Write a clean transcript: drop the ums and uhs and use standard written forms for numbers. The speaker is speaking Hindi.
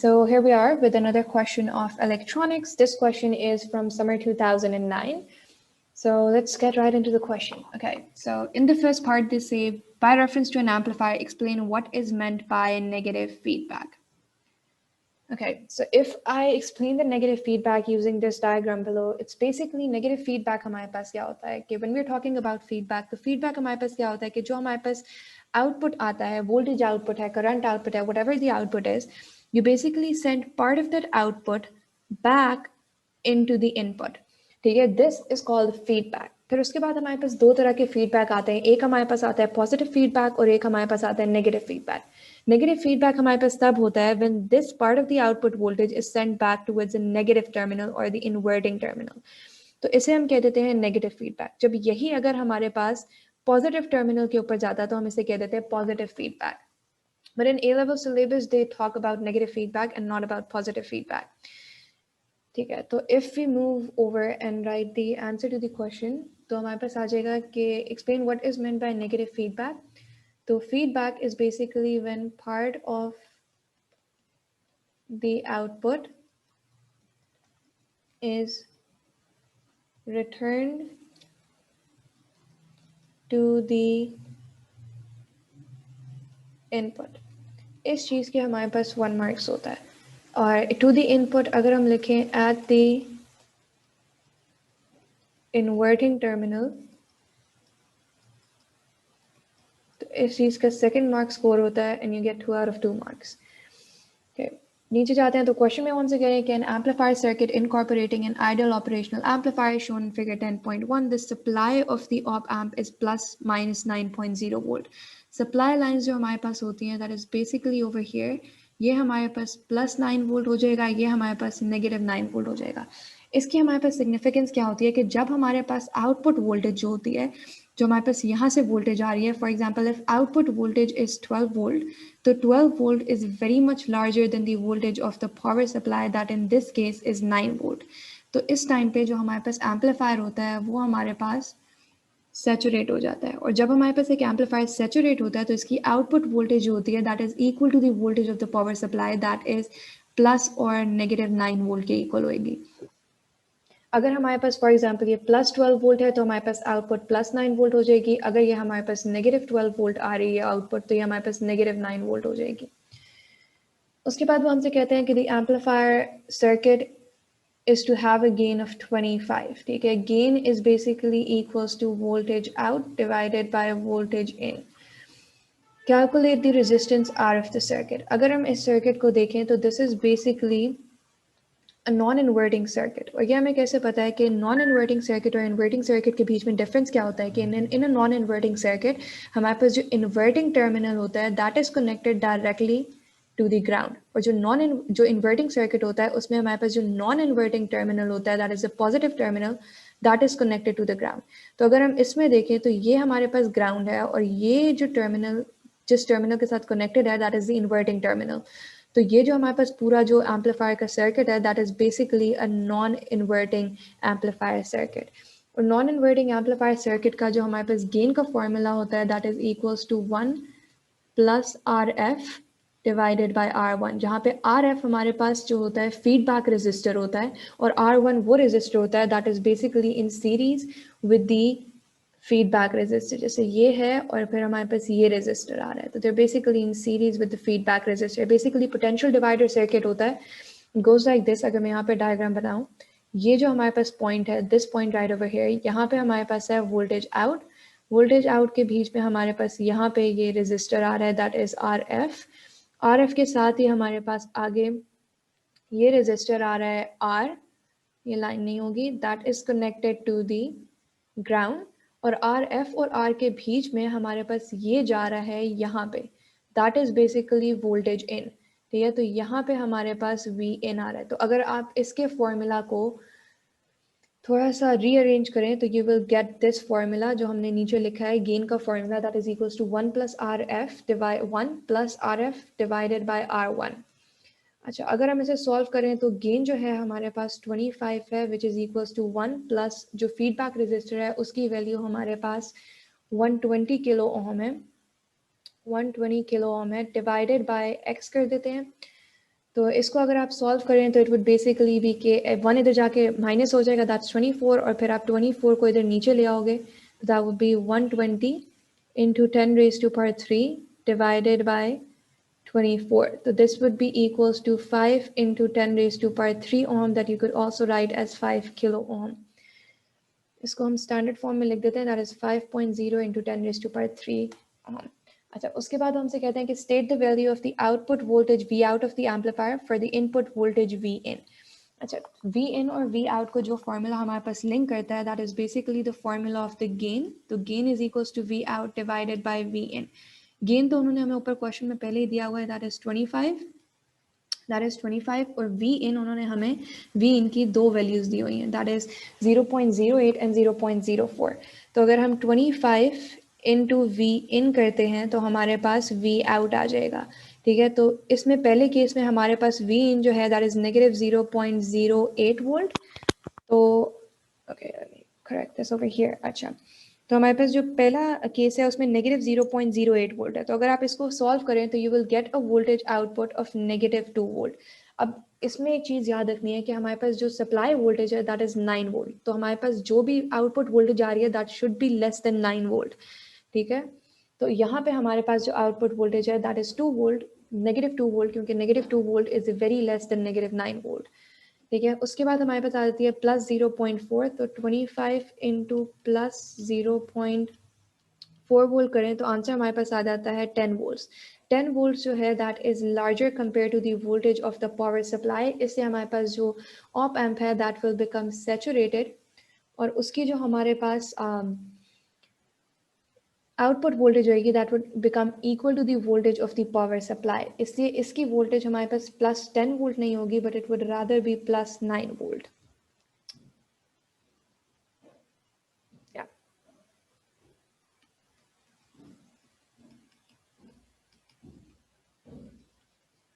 so here we are with another question of electronics. This question is from summer 2009. So let's get right into the question. Okay, so in the first part, they say, by reference to an amplifier, explain what is meant by negative feedback. Okay, so if I explain the negative feedback using this diagram below, it's basically negative feedback हमारे पास क्या होता है कि when we're talking about feedback, तो feedback हमारे पास क्या होता है कि जो हमारे पास output आता है, voltage output है, current output है, whatever the output is, you basically send part of that output back into the input. ठीक है, this is called feedback. फिर उसके बाद हमारे पास दो तरह के feedback आते हैं. एक हमारे पास आता है positive feedback और एक हमारे पास आता है negative feedback. Negative feedback हमारे पास तब होता है when this part of the output voltage is sent back towards the negative terminal or the inverting terminal. तो इसे हम कह देते हैं negative feedback. जब यही अगर हमारे पास positive terminal के ऊपर जाता है तो हम इसे कह देते हैं positive feedback. But in A-level syllabus they talk about negative feedback and not about positive feedback. ठीक है, तो if we move over and write the answer to the question, तो हमारे पास आ जाएगा कि explain what is meant by negative feedback. So feedback is basically when part of the output is returned to the input. इस चीज़ के हमारे पास 1 marks होता है और to the input अगर हम लिखें at the inverting terminal तो इस चीज़ का second mark score होता है and you get 2 out of 2 marks. Okay. नीचे जाते हैं तो क्वेश्चन में उनसे कह रहे हैं कि an amplifier circuit incorporating an ideal operational amplifier shown in figure 10.1, the supply of the op amp is plus minus 9.0 volt. Supply lines जो हमारे पास होती हैं that is basically over here, ये हमारे पास plus 9 volt हो जाएगा, ये हमारे पास negative 9 volt हो जाएगा. इसकी हमारे पास सिग्निफिकेंस क्या होती है कि जब हमारे पास आउटपुट वोल्टेज जो होती है जो हमारे पास यहाँ से वोल्टेज आ रही है, for example if output voltage is 12 volt, तो 12 volt is very much larger than the voltage of the power supply that in this case is 9 volt. तो इस टाइम पे जो हमारे पास एम्पलीफायर होता है वो हमारे पास सैचुरेट हो जाता है और जब हमारे पास एक एम्पलीफायर सैचुरेट होता है तो इसकी आउटपुट वोल्टेज जो होती है that is equal to the voltage of the power supply that is plus और नेगेटिव 9 वोल्ट के इक्वल होगी. अगर हमारे पास फॉर एग्जांपल ये प्लस 12 वोल्ट है तो हमारे पास आउटपुट प्लस 9 वोल्ट हो जाएगी. अगर ये हमारे पास नेगेटिव 12 वोल्ट आ रही है आउटपुट तो ये हमारे पास नेगेटिव 9 वोल्ट हो जाएगी. उसके बाद वो हमसे कहते हैं कि the amplifier circuit is to have a gain of 25. ठीक है, gain is basically equals to voltage out divided by voltage in. Calculate the resistance R of the circuit. अगर हम इस circuit को देखें तो this is basically a non-inverting circuit. और ये हमें कैसे पता है कि non-inverting circuit और inverting circuit के बीच में difference क्या होता है कि in a non-inverting circuit हमारे पास जो inverting terminal होता है that is connected directly to the ground और जो inverting circuit होता है उसमें हमारे पास जो non-inverting terminal होता है that is a positive terminal that is connected to the ground. तो अगर हम इसमें देखें तो ये हमारे पास ground है और ये जो terminal जिस terminal के साथ connected है that is the inverting terminal. तो ये जो हमारे पास पूरा जो एम्पलीफायर का सर्किट है that is basically a non inverting amplifier circuit. और नॉन इन्वर्टिंग एम्पलीफायर सर्किट का जो हमारे पास गेन का फॉर्मूला होता है that is equals to 1 plus R F divided by R1, जहाँ पे RF हमारे पास जो होता है फीडबैक रेजिस्टर होता है और R1 वो रेजिस्टर होता है that is basically in series with the feedback resistor. जैसे ये है और फिर हमारे पास ये रेजिस्टर आ रहा है तो they're basically in series with the feedback resistor. Basically potential divider circuit होता है, goes like this. अगर मैं यहाँ पे डायग्राम बनाऊँ, ये जो हमारे पास पॉइंट है this point right over here, यहाँ पे हमारे पास है वोल्टेज आउट के बीच में हमारे पास यहाँ पे ये रेजिस्टर आ रहा है दैट इज RF के साथ ही हमारे पास आगे ये रेजिस्टर आ रहा है R, ये लाइन नहीं होगी, that is connected to the ground और RF और R के बीच में हमारे पास ये जा रहा है यहाँ पे दैट इज बेसिकली वोल्टेज इन. ठीक है, तो यहाँ पे हमारे पास Vin आ रहा है. तो अगर आप इसके फॉर्मूला को थोड़ा सा रीअरेंज करें तो you will get this formula जो हमने नीचे लिखा है गेन का formula that is equals to 1 plus RF divided by R1. अच्छा, अगर हम इसे सॉल्व करें तो गेन जो है हमारे पास 25 है which is equals to 1 plus जो फीडबैक रेजिस्टर है उसकी वैल्यू हमारे पास 120 किलो ओम है डिवाइडेड बाय x कर देते हैं तो इसको अगर आप सॉल्व करें तो इट वुड बेसिकली भी कि 1 इधर जाके माइनस हो जाएगा, दैट्स 24, और फिर आप 24 को इधर नीचे ले आओगे तो that would be 120 into 10 raised to power 3 divided by 24. So this would be equals to 5 into 10 raised to power 3 ohm, that you could also write as 5 kilo ohm. इसको हम स्टैंडर्ड फॉर्म में लिख देते हैं, that is 5.0 into 10 raised to power 3 ohm. अच्छा, उसके बाद हमसे कहते हैं कि state the value of the output voltage V out of the amplifier for the input voltage V in. अच्छा, V in और V out को जो फॉर्मूला हमारे पास लिंक करता है, that is basically the formula of the gain. तो gain is equals to V out divided by V in. Gain तो उन्होंने हमें ऊपर क्वेश्चन में पहले ही दिया हुआ है, दैट इज 25, दैट इज 25, और V in उन्होंने हमें V in की दो वैल्यूज दी हुई हैं, दैट इज 0.08 एंड 0.04. तो अगर हम 25 इंटू V in करते हैं तो हमारे पास V out आ जाएगा. ठीक है, तो इसमें पहले केस में हमारे पास V in जो है दैट इज नेगेटिव 0.08 वोल्ट. तो okay, correct this over here. अच्छा, तो हमारे पास जो पहला केस है उसमें नेगेटिव 0.08 वोल्ट है. तो अगर आप इसको सॉल्व करें तो you will get a voltage output of negative 2 volt. अब इसमें एक चीज़ याद रखनी है कि हमारे पास जो सप्लाई वोल्टेज है दैट इज़ 9 वोल्ट. तो हमारे पास जो भी आउटपुट वोल्टेज आ रही है that should be less than 9 volt. ठीक है, तो यहाँ पे हमारे पास जो आउटपुट वोल्टेज है that is 2 volt, negative 2 volt, क्योंकि negative 2 volt is very less than negative 9 volt. ठीक है, उसके बाद हमारे पास आ जाती है प्लस 0.4. तो 25 इंटू प्लस 0.4 वोल्ट करें तो आंसर हमारे पास आ जाता है 10 वोल्ट्स. 10 वोल्ट जो है that is larger compare to the voltage of the power supply. इससे हमारे पास जो ऑप एम्प है दैट विल बिकम सैचुरेटेड, और उसकी जो हमारे पास आउटपुट वोल्टेज होगी that would become equal to the voltage of the power supply. इसलिए इसकी वोल्टेज हमारे पास प्लस 10 वोल्ट नहीं होगी, but it would rather be plus 9 volt.